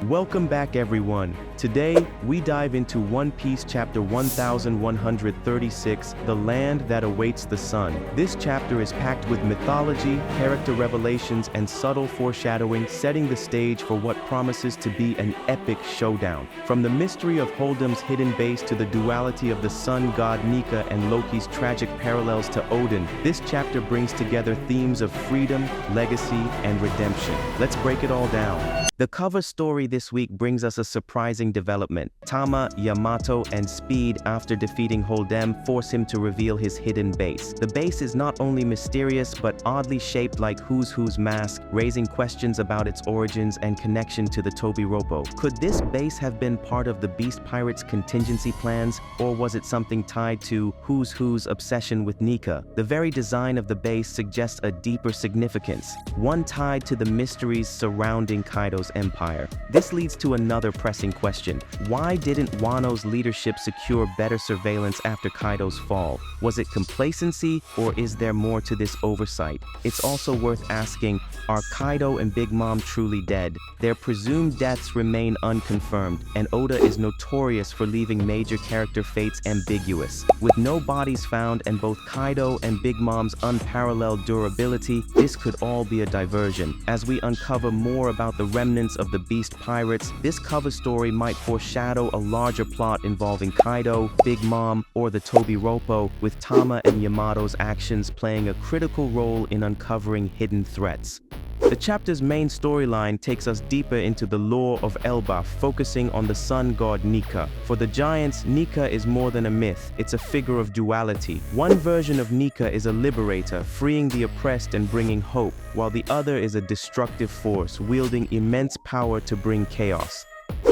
Welcome back everyone. Today, we dive into One Piece chapter 1136, The Land That Awaits the Sun. This chapter is packed with mythology, character revelations, and subtle foreshadowing, setting the stage for what promises to be an epic showdown. From the mystery of Holdem's hidden base to the duality of the sun god Nika and Loki's tragic parallels to Odin, this chapter brings together themes of freedom, legacy, and redemption. Let's break it all down. The cover story this week brings us a surprising development. Tama, Yamato, and Speed, after defeating Holdem, force him to reveal his hidden base. The base is not only mysterious, but oddly shaped like Who's Who's mask, raising questions about its origins and connection to the Tobi Roppo. Could this base have been part of the Beast Pirates' contingency plans, or was it something tied to Who's Who's obsession with Nika? The very design of the base suggests a deeper significance, one tied to the mysteries surrounding Kaido's empire. This leads to another pressing question. Why didn't Wano's leadership secure better surveillance after Kaido's fall? Was it complacency, or is there more to this oversight? It's also worth asking, are Kaido and Big Mom truly dead? Their presumed deaths remain unconfirmed, and Oda is notorious for leaving major character fates ambiguous. With no bodies found and both Kaido and Big Mom's unparalleled durability, this could all be a diversion. As we uncover more about the remnants of the Beast Pirates, this cover story might foreshadow a larger plot involving Kaido, Big Mom, or the Tobi Roppo, with Tama and Yamato's actions playing a critical role in uncovering hidden threats. The chapter's main storyline takes us deeper into the lore of Elbaf, focusing on the sun god Nika. For the giants, Nika is more than a myth, it's a figure of duality. One version of Nika is a liberator, freeing the oppressed and bringing hope, while the other is a destructive force, wielding immense power to bring chaos.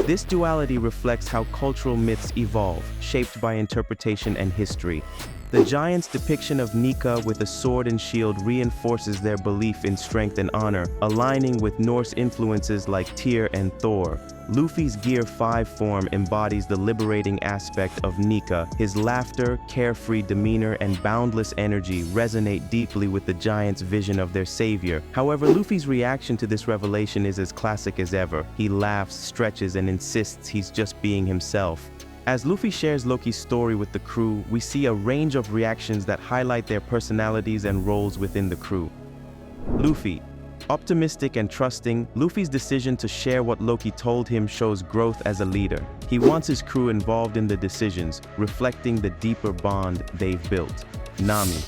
This duality reflects how cultural myths evolve, shaped by interpretation and history. The giants' depiction of Nika with a sword and shield reinforces their belief in strength and honor, aligning with Norse influences like Tyr and Thor. Luffy's Gear 5 form embodies the liberating aspect of Nika. His laughter, carefree demeanor, and boundless energy resonate deeply with the giants' vision of their savior. However, Luffy's reaction to this revelation is as classic as ever. He laughs, stretches, and insists he's just being himself. As Luffy shares Loki's story with the crew, we see a range of reactions that highlight their personalities and roles within the crew. Luffy. Optimistic and trusting, Luffy's decision to share what Loki told him shows growth as a leader. He wants his crew involved in the decisions, reflecting the deeper bond they've built. Nami.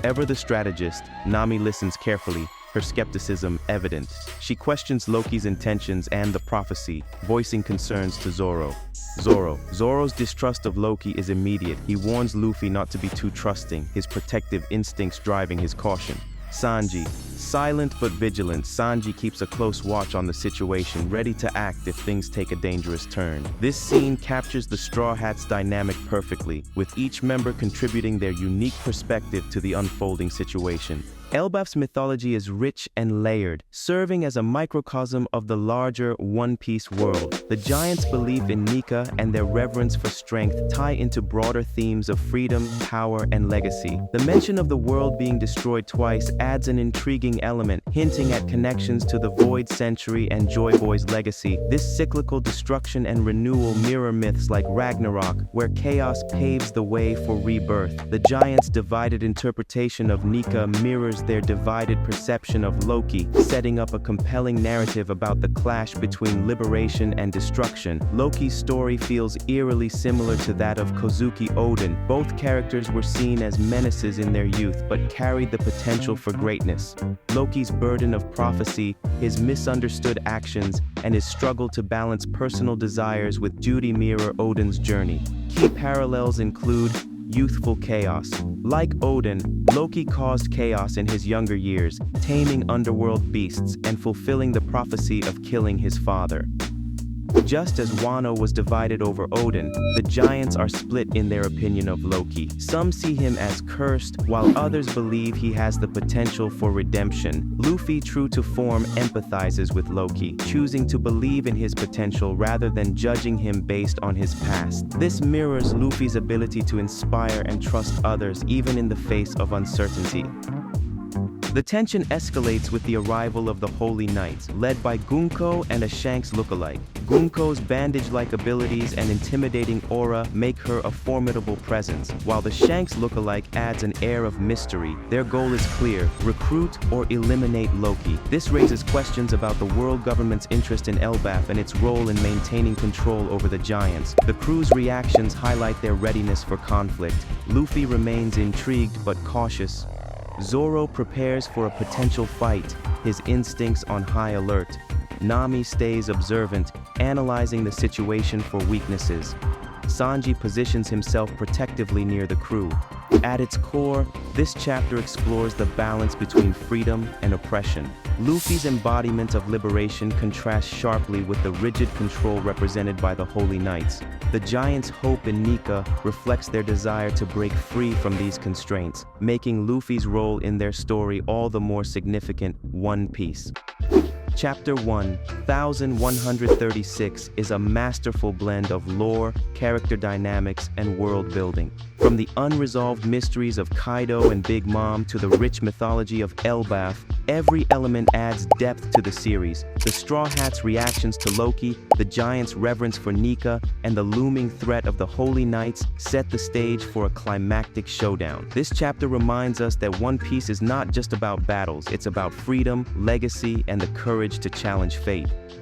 Ever the strategist, Nami listens carefully, her skepticism evident. She questions Loki's intentions and the prophecy, voicing concerns to Zoro. Zoro's distrust of Loki is immediate. He warns Luffy not to be too trusting, his protective instincts driving his caution. Sanji. Silent but vigilant, Sanji keeps a close watch on the situation, ready to act if things take a dangerous turn. This scene captures the Straw Hats' dynamic perfectly, with each member contributing their unique perspective to the unfolding situation. Elbaf's mythology is rich and layered, serving as a microcosm of the larger One Piece world. The giants' belief in Nika and their reverence for strength tie into broader themes of freedom, power, and legacy. The mention of the world being destroyed twice adds an intriguing element, hinting at connections to the Void Century and Joy Boy's legacy. This cyclical destruction and renewal mirror myths like Ragnarok, where chaos paves the way for rebirth. The giants' divided interpretation of Nika mirrors their divided perception of Loki, setting up a compelling narrative about the clash between liberation and destruction. Loki's story feels eerily similar to that of Kozuki Odin. Both characters were seen as menaces in their youth, but carried the potential for greatness. Loki's burden of prophecy, his misunderstood actions, and his struggle to balance personal desires with duty mirror Odin's journey. Key parallels include youthful chaos. Like Odin, Loki caused chaos in his younger years, taming underworld beasts and fulfilling the prophecy of killing his father. Just as Wano was divided over Odin, the giants are split in their opinion of Loki. Some see him as cursed, while others believe he has the potential for redemption. Luffy, true to form, empathizes with Loki, choosing to believe in his potential rather than judging him based on his past. This mirrors Luffy's ability to inspire and trust others even in the face of uncertainty. The tension escalates with the arrival of the Holy Knights, led by Gunko and a Shanks lookalike. Gunko's bandage-like abilities and intimidating aura make her a formidable presence, while the Shanks lookalike adds an air of mystery. Their goal is clear: recruit or eliminate Loki. This raises questions about the world government's interest in Elbaf and its role in maintaining control over the giants. The crew's reactions highlight their readiness for conflict. Luffy remains intrigued but cautious. Zoro prepares for a potential fight, his instincts on high alert. Nami stays observant, analyzing the situation for weaknesses. Sanji positions himself protectively near the crew. At its core, this chapter explores the balance between freedom and oppression. Luffy's embodiment of liberation contrasts sharply with the rigid control represented by the Holy Knights. The giants' hope in Nika reflects their desire to break free from these constraints, making Luffy's role in their story all the more significant. One Piece. Chapter 1136 is a masterful blend of lore, character dynamics, and world building. From the unresolved mysteries of Kaido and Big Mom to the rich mythology of Elbaf, every element adds depth to the series. The Straw Hats' reactions to Loki, the Giants' reverence for Nika, and the looming threat of the Holy Knights set the stage for a climactic showdown. This chapter reminds us that One Piece is not just about battles, it's about freedom, legacy, and the courage to challenge fate.